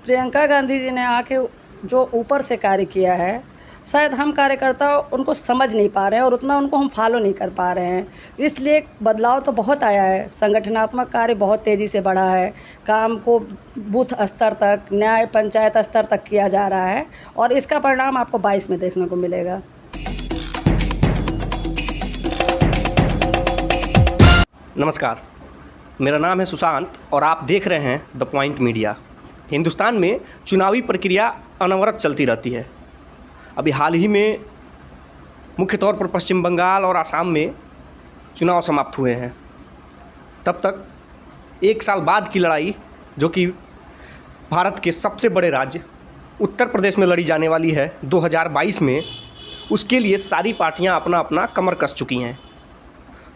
प्रियंका गांधी जी ने आके जो ऊपर से कार्य किया है, शायद हम कार्यकर्ता उनको समझ नहीं पा रहे हैं और उतना उनको हम फॉलो नहीं कर पा रहे हैं। इसलिए बदलाव तो बहुत आया है, संगठनात्मक कार्य बहुत तेज़ी से बढ़ा है, काम को बूथ स्तर तक, न्याय पंचायत स्तर तक किया जा रहा है और इसका परिणाम आपको 22 में देखने को मिलेगा। नमस्कार, मेरा नाम है सुशांत और आप देख रहे हैं द पॉइंट मीडिया। हिंदुस्तान में चुनावी प्रक्रिया अनवरत चलती रहती है। अभी हाल ही में मुख्य तौर पर पश्चिम बंगाल और असम में चुनाव समाप्त हुए हैं। तब तक एक साल बाद की लड़ाई, जो कि भारत के सबसे बड़े राज्य उत्तर प्रदेश में लड़ी जाने वाली है 2022 में, उसके लिए सारी पार्टियां अपना अपना कमर कस चुकी हैं।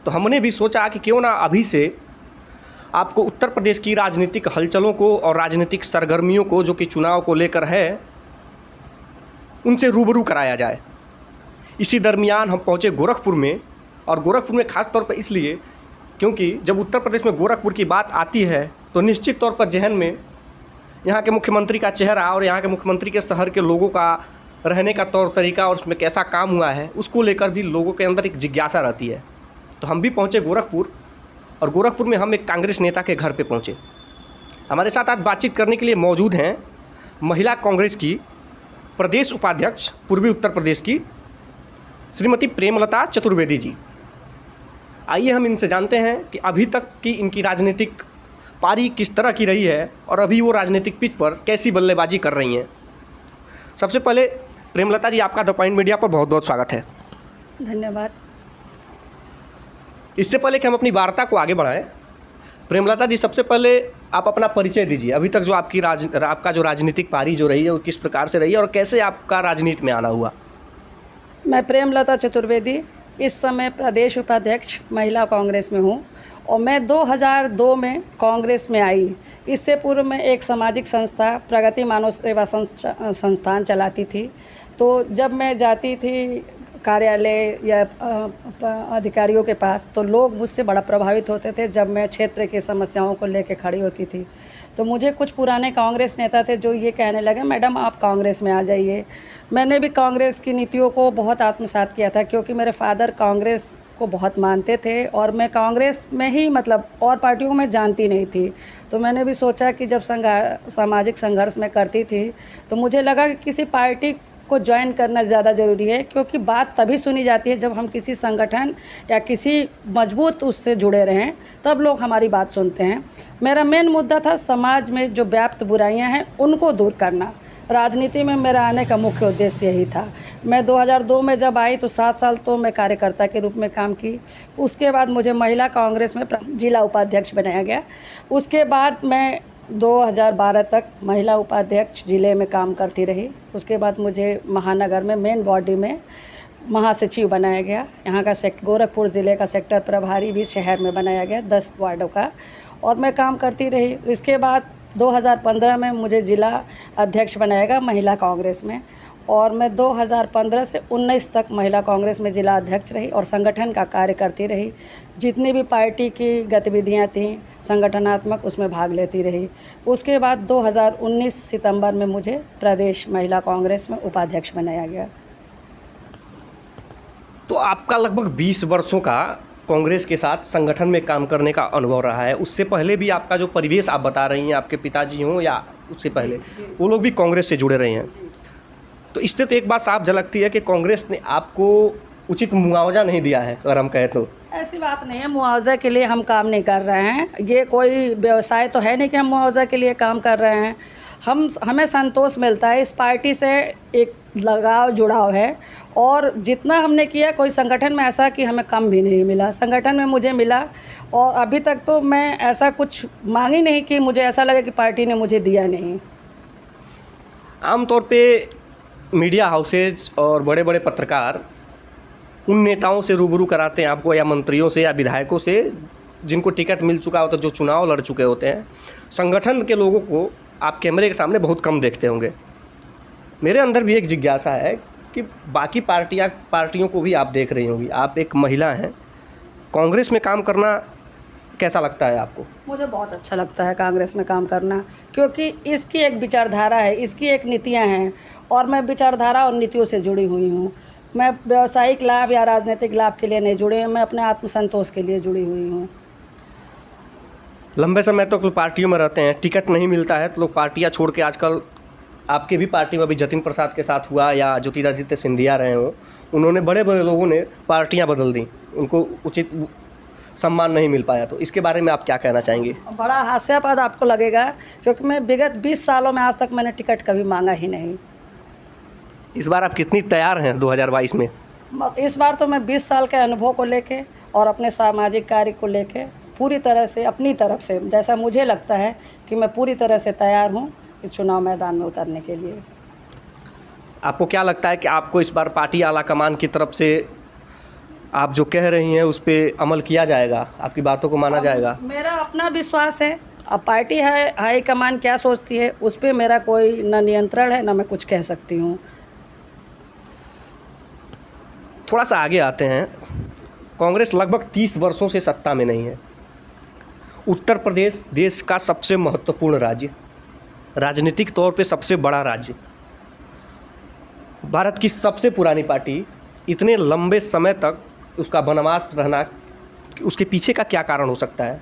तो हमने भी सोचा कि क्यों ना अभी से आपको उत्तर प्रदेश की राजनीतिक हलचलों को और राजनीतिक सरगर्मियों को, जो कि चुनाव को लेकर है, उनसे रूबरू कराया जाए। इसी दरमियान हम पहुंचे गोरखपुर में, और गोरखपुर में ख़ास तौर पर इसलिए क्योंकि जब उत्तर प्रदेश में गोरखपुर की बात आती है तो निश्चित तौर पर जहन में यहाँ के मुख्यमंत्री का चेहरा और यहाँ के मुख्यमंत्री के शहर के लोगों का रहने का तौर तरीका और उसमें कैसा काम हुआ है, उसको लेकर भी लोगों के अंदर एक जिज्ञासा रहती है। तो हम भी पहुँचे गोरखपुर, और गोरखपुर में हम एक कांग्रेस नेता के घर पे पहुँचे। हमारे साथ आज बातचीत करने के लिए मौजूद हैं महिला कांग्रेस की प्रदेश उपाध्यक्ष पूर्वी उत्तर प्रदेश की श्रीमती प्रेमलता चतुर्वेदी जी। आइए हम इनसे जानते हैं कि अभी तक की इनकी राजनीतिक पारी किस तरह की रही है और अभी वो राजनीतिक पिच पर कैसी बल्लेबाजी कर रही हैं। सबसे पहले प्रेमलता जी, आपका द पॉइंट मीडिया पर बहुत बहुत स्वागत है। धन्यवाद। इससे पहले कि हम अपनी वार्ता को आगे बढ़ाएं, प्रेमलता जी, सबसे पहले आप अपना परिचय दीजिए। अभी तक जो आपका जो राजनीतिक पारी जो रही है वो किस प्रकार से रही है और कैसे आपका राजनीति में आना हुआ? मैं प्रेमलता चतुर्वेदी इस समय प्रदेश उपाध्यक्ष महिला कांग्रेस में हूँ और मैं 2002 में कांग्रेस में आई। इससे पूर्व में एक सामाजिक संस्था प्रगति मानव सेवा संस्थान चलाती थी। तो जब मैं जाती थी कार्यालय या अधिकारियों के पास, तो लोग मुझसे बड़ा प्रभावित होते थे जब मैं क्षेत्र की समस्याओं को लेकर खड़ी होती थी। तो मुझे कुछ पुराने कांग्रेस नेता थे जो ये कहने लगे, मैडम आप कांग्रेस में आ जाइए। मैंने भी कांग्रेस की नीतियों को बहुत आत्मसात किया था, क्योंकि मेरे फादर कांग्रेस को बहुत मानते थे और मैं कांग्रेस में ही, मतलब और पार्टियों में जानती नहीं थी। तो मैंने भी सोचा कि जब सामाजिक संघर्ष में करती थी तो मुझे लगा कि किसी पार्टी को ज्वाइन करना ज़्यादा ज़रूरी है, क्योंकि बात तभी सुनी जाती है जब हम किसी संगठन या किसी मजबूत उससे जुड़े रहें, तब लोग हमारी बात सुनते हैं। मेरा मेन मुद्दा था समाज में जो व्याप्त बुराइयां हैं उनको दूर करना। राजनीति में मेरा आने का मुख्य उद्देश्य यही था। मैं 2002 में जब आई तो 7 साल तो मैं कार्यकर्ता के रूप में काम की। उसके बाद मुझे महिला कांग्रेस में जिला उपाध्यक्ष बनाया गया। उसके बाद मैं 2012 तक महिला उपाध्यक्ष जिले में काम करती रही। उसके बाद मुझे महानगर में मेन बॉडी में महासचिव बनाया गया। यहाँ का गोरखपुर ज़िले का सेक्टर प्रभारी भी शहर में बनाया गया 10 वार्डों का, और मैं काम करती रही। इसके बाद 2015 में मुझे जिला अध्यक्ष बनाया गया महिला कांग्रेस में, और मैं 2015 से 19 तक महिला कांग्रेस में जिला अध्यक्ष रही और संगठन का कार्य करती रही। जितनी भी पार्टी की गतिविधियां थीं संगठनात्मक, उसमें भाग लेती रही। उसके बाद 2019 सितंबर में मुझे प्रदेश महिला कांग्रेस में उपाध्यक्ष बनाया गया। तो आपका लगभग 20 वर्षों का कांग्रेस के साथ संगठन में काम करने का अनुभव रहा है। उससे पहले भी आपका जो परिवेश आप बता रही हैं, आपके पिताजी हों या उससे पहले, वो लोग भी कांग्रेस से जुड़े रहे हैं। तो इससे तो एक बात साफ झलकती है कि कांग्रेस ने आपको उचित मुआवजा नहीं दिया है, अगर हम कहें तो। ऐसी बात नहीं है, मुआवजा के लिए हम काम नहीं कर रहे हैं। ये कोई व्यवसाय तो है नहीं कि हम मुआवजा के लिए काम कर रहे हैं। हमें संतोष मिलता है, इस पार्टी से एक लगाव जुड़ाव है, और जितना हमने किया कोई संगठन में ऐसा कि हमें कम भी नहीं मिला। संगठन में मुझे मिला, और अभी तक तो मैं ऐसा कुछ मांगी नहीं कि मुझे ऐसा लगे कि पार्टी ने मुझे दिया नहीं। आमतौर पे मीडिया हाउसेज और बड़े बड़े पत्रकार उन नेताओं से रूबरू कराते हैं आपको, या मंत्रियों से या विधायकों से, जिनको टिकट मिल चुका होता है, जो चुनाव लड़ चुके होते हैं। संगठन के लोगों को आप कैमरे के सामने बहुत कम देखते होंगे। मेरे अंदर भी एक जिज्ञासा है कि बाकी पार्टियों को भी आप देख रही होंगी। आप एक महिला हैं, कांग्रेस में काम करना कैसा लगता है आपको? मुझे बहुत अच्छा लगता है कांग्रेस में काम करना, क्योंकि इसकी एक विचारधारा है, इसकी एक नीतियाँ हैं और मैं विचारधारा और नीतियों से जुड़ी हुई हूँ। मैं व्यावसायिक लाभ या राजनीतिक लाभ के लिए नहीं जुड़ी हूँ, मैं अपने आत्मसंतोष के लिए जुड़ी हुई हूँ। लंबे समय तक लोग पार्टियों में रहते हैं, टिकट नहीं मिलता है तो लोग पार्टियां छोड़ के, आजकल आपके भी पार्टी में अभी जतिन प्रसाद के साथ हुआ या ज्योतिरादित्य सिंधिया रहे हो, उन्होंने बड़े बड़े लोगों ने पार्टियां बदल दी, उनको उचित सम्मान नहीं मिल पाया, तो इसके बारे में आप क्या कहना चाहेंगे? बड़ा हास्यास्पद आपको लगेगा, क्योंकि मैं विगत 20 सालों में आज तक मैंने टिकट कभी मांगा ही नहीं। इस बार आप कितनी तैयार हैं 2022 में? इस बार तो मैं 20 साल के अनुभव को लेके और अपने सामाजिक कार्य को लेके पूरी तरह से अपनी तरफ से, जैसा मुझे लगता है कि मैं पूरी तरह से तैयार हूँ कि चुनाव मैदान में उतरने के लिए। आपको क्या लगता है कि आपको इस बार पार्टी आला कमान की तरफ से आप जो कह रही हैं उस पर अमल किया जाएगा, आपकी बातों को माना जाएगा? मेरा अपना विश्वास है। अब पार्टी है, हाईकमान क्या सोचती है उस पर मेरा कोई न नियंत्रण है, न मैं कुछ कह सकती हूँ। थोड़ा सा आगे आते हैं। कांग्रेस लगभग 30 वर्षों से सत्ता में नहीं है। उत्तर प्रदेश देश का सबसे महत्वपूर्ण राज्य, राजनीतिक तौर पे सबसे बड़ा राज्य, भारत की सबसे पुरानी पार्टी, इतने लंबे समय तक उसका वनवास रहना, उसके पीछे का क्या कारण हो सकता है?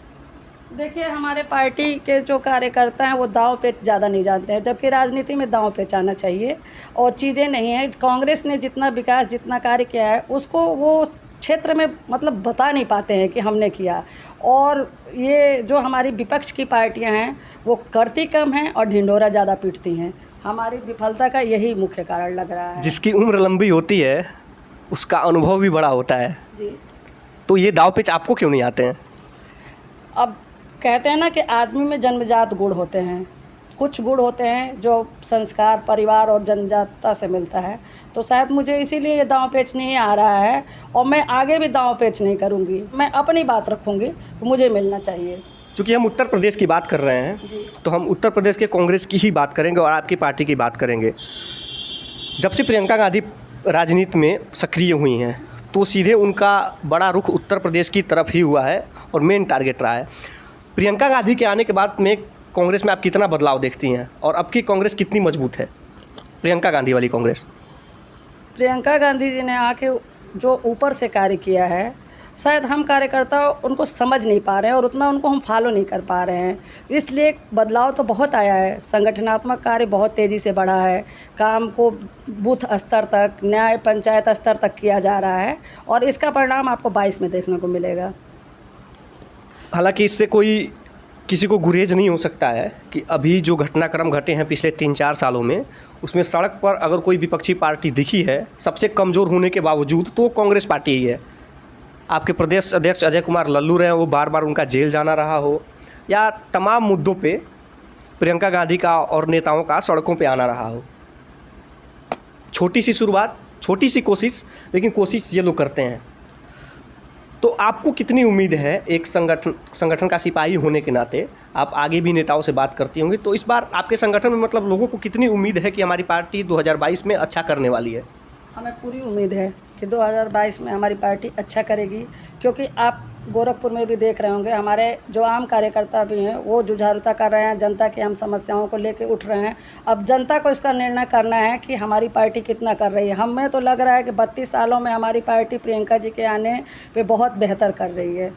देखिए, हमारे पार्टी के जो कार्यकर्ता हैं वो दांव पेच ज़्यादा नहीं जानते हैं, जबकि राजनीति में दांव पेच आना चाहिए और चीज़ें नहीं हैं। कांग्रेस ने जितना विकास, जितना कार्य किया है उसको वो क्षेत्र में मतलब बता नहीं पाते हैं कि हमने किया, और ये जो हमारी विपक्ष की पार्टियां हैं वो करती कम हैं और ढिंढोरा ज़्यादा पीटती हैं। हमारी विफलता का यही मुख्य कारण लग रहा है। जिसकी उम्र लंबी होती है उसका अनुभव भी बड़ा होता है जी। तो ये दाव पेच आपको क्यों नहीं आते हैं? अब कहते हैं ना कि आदमी में जन्मजात गुण होते हैं, कुछ गुण होते हैं जो संस्कार, परिवार और जन्मजातता से मिलता है, तो शायद मुझे इसीलिए ये दांव पेच नहीं आ रहा है और मैं आगे भी दांव पेच नहीं करूँगी। मैं अपनी बात रखूँगी कि मुझे मिलना चाहिए। चूँकि हम उत्तर प्रदेश की बात कर रहे हैं तो हम उत्तर प्रदेश के कांग्रेस की ही बात करेंगे और आपकी पार्टी की बात करेंगे। जब से प्रियंका गांधी राजनीति में सक्रिय हुई हैं तो सीधे उनका बड़ा रुख उत्तर प्रदेश की तरफ ही हुआ है और मेन टारगेट रहा है। प्रियंका गांधी के आने के बाद में कांग्रेस में आप कितना बदलाव देखती हैं और अब की कांग्रेस कितनी मजबूत है, प्रियंका गांधी वाली कांग्रेस? प्रियंका गांधी जी ने आके जो ऊपर से कार्य किया है, शायद हम कार्यकर्ता उनको समझ नहीं पा रहे हैं और उतना उनको हम फॉलो नहीं कर पा रहे हैं, इसलिए बदलाव तो बहुत आया है। संगठनात्मक कार्य बहुत तेज़ी से बढ़ा है, काम को बूथ स्तर तक, न्याय पंचायत स्तर तक किया जा रहा है और इसका परिणाम आपको 22 में देखने को मिलेगा। हालांकि इससे कोई किसी को गुरेज नहीं हो सकता है कि अभी जो घटनाक्रम घटे हैं पिछले 3-4 सालों में, उसमें सड़क पर अगर कोई विपक्षी पार्टी दिखी है सबसे कमज़ोर होने के बावजूद तो कांग्रेस पार्टी ही है। आपके प्रदेश अध्यक्ष अजय कुमार लल्लू रहे, वो बार बार उनका जेल जाना रहा हो, या तमाम मुद्दों पे प्रियंका गांधी का और नेताओं का सड़कों पे आना रहा हो। छोटी सी शुरुआत, छोटी सी कोशिश, लेकिन कोशिश ये लोग करते हैं। तो आपको कितनी उम्मीद है, एक संगठन का सिपाही होने के नाते आप आगे भी नेताओं से बात करती होंगी, तो इस बार आपके संगठन में मतलब लोगों को कितनी उम्मीद है कि हमारी पार्टी 2022 में अच्छा करने वाली है? हमें पूरी उम्मीद है कि 2022 में हमारी पार्टी अच्छा करेगी, क्योंकि आप गोरखपुर में भी देख रहे होंगे हमारे जो आम कार्यकर्ता भी हैं वो जुझारूता कर रहे हैं, जनता की हम समस्याओं को लेकर उठ रहे हैं। अब जनता को इसका निर्णय करना है कि हमारी पार्टी कितना कर रही है। हमें तो लग रहा है कि 32 सालों में हमारी पार्टी प्रियंका जी के आने पे बहुत बेहतर कर रही है।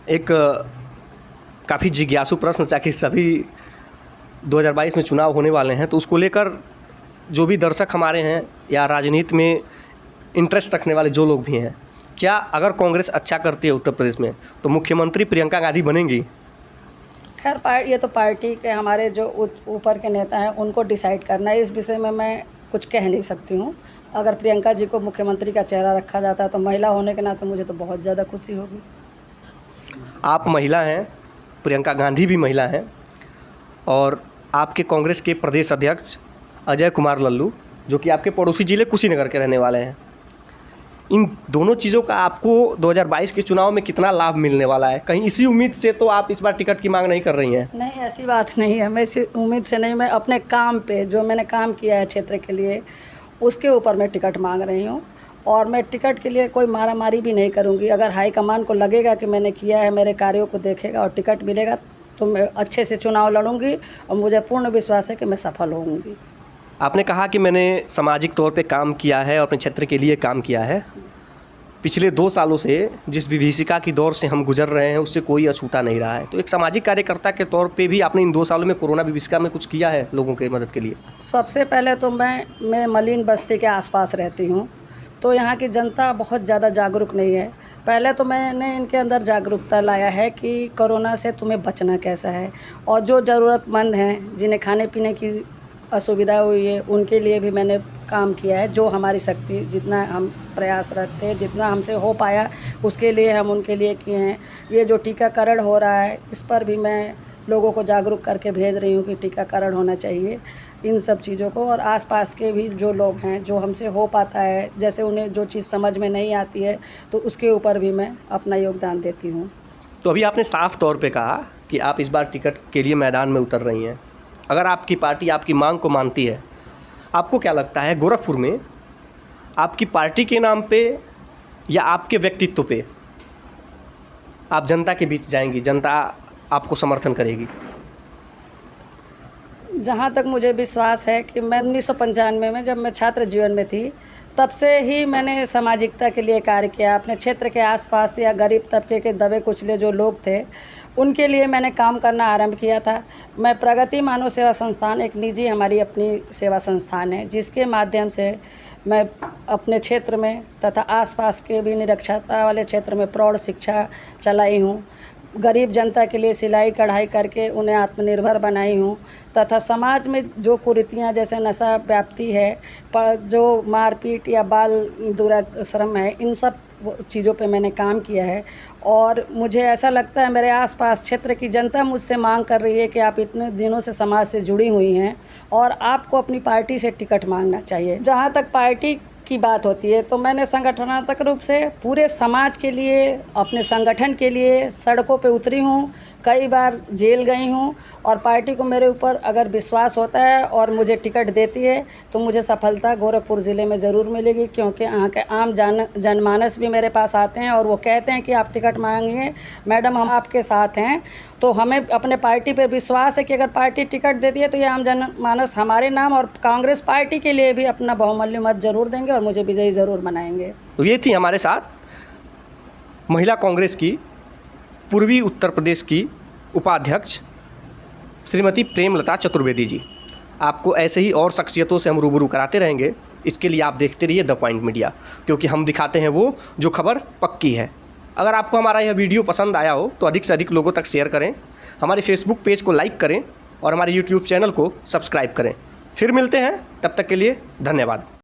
एक काफ़ी जिज्ञासु प्रश्न, चाहे सभी 2022 में चुनाव होने वाले हैं तो उसको लेकर जो भी दर्शक हमारे हैं या राजनीति में इंटरेस्ट रखने वाले जो लोग भी हैं, क्या अगर कांग्रेस अच्छा करती है उत्तर प्रदेश में तो मुख्यमंत्री प्रियंका गांधी बनेंगी? खैर, ये तो पार्टी के हमारे जो ऊपर के नेता हैं उनको डिसाइड करना है, इस विषय में मैं कुछ कह नहीं सकती हूँ। अगर प्रियंका जी को मुख्यमंत्री का चेहरा रखा जाता है तो महिला होने के नाते मुझे तो बहुत ज़्यादा खुशी होगी। आप महिला हैं, प्रियंका गांधी भी महिला हैं, और आपके कांग्रेस के प्रदेश अध्यक्ष अजय कुमार लल्लू जो कि आपके पड़ोसी ज़िले कुशीनगर के रहने वाले हैं, इन दोनों चीज़ों का आपको 2022 के चुनाव में कितना लाभ मिलने वाला है? कहीं इसी उम्मीद से तो आप इस बार टिकट की मांग नहीं कर रही हैं? नहीं, ऐसी बात नहीं है। मैं इसी उम्मीद से नहीं, मैं अपने काम पे, जो मैंने काम किया है क्षेत्र के लिए, उसके ऊपर मैं टिकट मांग रही हूँ और मैं टिकट के लिए कोई मारामारी भी नहीं करूँगी। अगर हाईकमान को लगेगा कि मैंने किया है, मेरे कार्यों को देखेगा और टिकट मिलेगा तो मैं अच्छे से चुनाव लड़ूंगी और मुझे पूर्ण विश्वास है कि मैं सफल होऊंगी। आपने कहा कि मैंने सामाजिक तौर पे काम किया है और अपने क्षेत्र के लिए काम किया है। पिछले 2 सालों से जिस विभीषिका की दौर से हम गुजर रहे हैं उससे कोई अछूता नहीं रहा है, तो एक सामाजिक कार्यकर्ता के तौर पे भी आपने इन 2 सालों में कोरोना विभीषिका में कुछ किया है लोगों के मदद के लिए? सबसे पहले तो मैं मलिन बस्ती के आसपास रहती हूँ, तो यहाँ की जनता बहुत ज़्यादा जागरूक नहीं है। पहले तो मैंने इनके अंदर जागरूकता लाया है कि कोरोना से तुम्हें बचना कैसा है, और जो ज़रूरतमंद हैं जिन्हें खाने पीने की असुविधा हुई है उनके लिए भी मैंने काम किया है। जो हमारी शक्ति, जितना हम प्रयासरत थे, जितना हमसे हो पाया उसके लिए हम उनके लिए किए हैं। ये जो टीकाकरण हो रहा है इस पर भी मैं लोगों को जागरूक करके भेज रही हूँ कि टीकाकरण होना चाहिए इन सब चीज़ों को। और आसपास के भी जो लोग हैं, जो हमसे हो पाता है, जैसे उन्हें जो चीज़ समझ में नहीं आती है तो उसके ऊपर भी मैं अपना योगदान देती हूँ। तो अभी आपने साफ तौर पे कहा कि आप इस बार टिकट के लिए मैदान में उतर रही हैं। अगर आपकी पार्टी आपकी मांग को मानती है, आपको क्या लगता है गोरखपुर में आपकी पार्टी के नाम पे या आपके व्यक्तित्व पे आप जनता के बीच जाएंगी, जनता आपको समर्थन करेगी? जहाँ तक मुझे विश्वास है कि मैं 1995 में जब मैं छात्र जीवन में थी तब से ही मैंने सामाजिकता के लिए कार्य किया। अपने क्षेत्र के आसपास या गरीब तबके के दबे कुचले जो लोग थे उनके लिए मैंने काम करना आरंभ किया था। मैं प्रगति मानव सेवा संस्थान, एक निजी हमारी अपनी सेवा संस्थान है, जिसके माध्यम से मैं अपने क्षेत्र में तथा आसपास के भी निरक्षरता वाले क्षेत्र में प्रौढ़ शिक्षा चलाई हूँ। गरीब जनता के लिए सिलाई कढ़ाई करके उन्हें आत्मनिर्भर बनाई हूँ तथा समाज में जो कुरीतियाँ जैसे नशा व्याप्ति है, पर जो मारपीट या बाल दुराश्रम है, इन सब चीज़ों पे मैंने काम किया है। और मुझे ऐसा लगता है मेरे आसपास क्षेत्र की जनता मुझसे मांग कर रही है कि आप इतने दिनों से समाज से जुड़ी हुई हैं और आपको अपनी पार्टी से टिकट मांगना चाहिए। जहाँ तक पार्टी की बात होती है तो मैंने संगठनात्मक रूप से पूरे समाज के लिए, अपने संगठन के लिए सड़कों पे उतरी हूँ, कई बार जेल गई हूँ। और पार्टी को मेरे ऊपर अगर विश्वास होता है और मुझे टिकट देती है तो मुझे सफलता गोरखपुर ज़िले में ज़रूर मिलेगी, क्योंकि यहाँ के आम जनमानस भी मेरे पास आते हैं और वो कहते हैं कि आप टिकट मांगिए मैडम, हम आपके साथ हैं। तो हमें अपने पार्टी पर विश्वास है कि अगर पार्टी टिकट देती है तो ये आम जनमानस हमारे नाम और कांग्रेस पार्टी के लिए भी अपना बहुमूल्य मत जरूर देंगे और मुझे विजयी ज़रूर बनाएंगे। तो ये थी हमारे साथ महिला कांग्रेस की पूर्वी उत्तर प्रदेश की उपाध्यक्ष श्रीमती प्रेमलता चतुर्वेदी जी। आपको ऐसे ही और शख्सियतों से हम रूबरू कराते रहेंगे। इसके लिए आप देखते रहिए द पॉइंट मीडिया, क्योंकि हम दिखाते हैं वो जो खबर पक्की है। अगर आपको हमारा यह वीडियो पसंद आया हो तो अधिक से अधिक लोगों तक शेयर करें, हमारे फेसबुक पेज को लाइक करें और हमारे यूट्यूब चैनल को सब्सक्राइब करें। फिर मिलते हैं, तब तक के लिए धन्यवाद।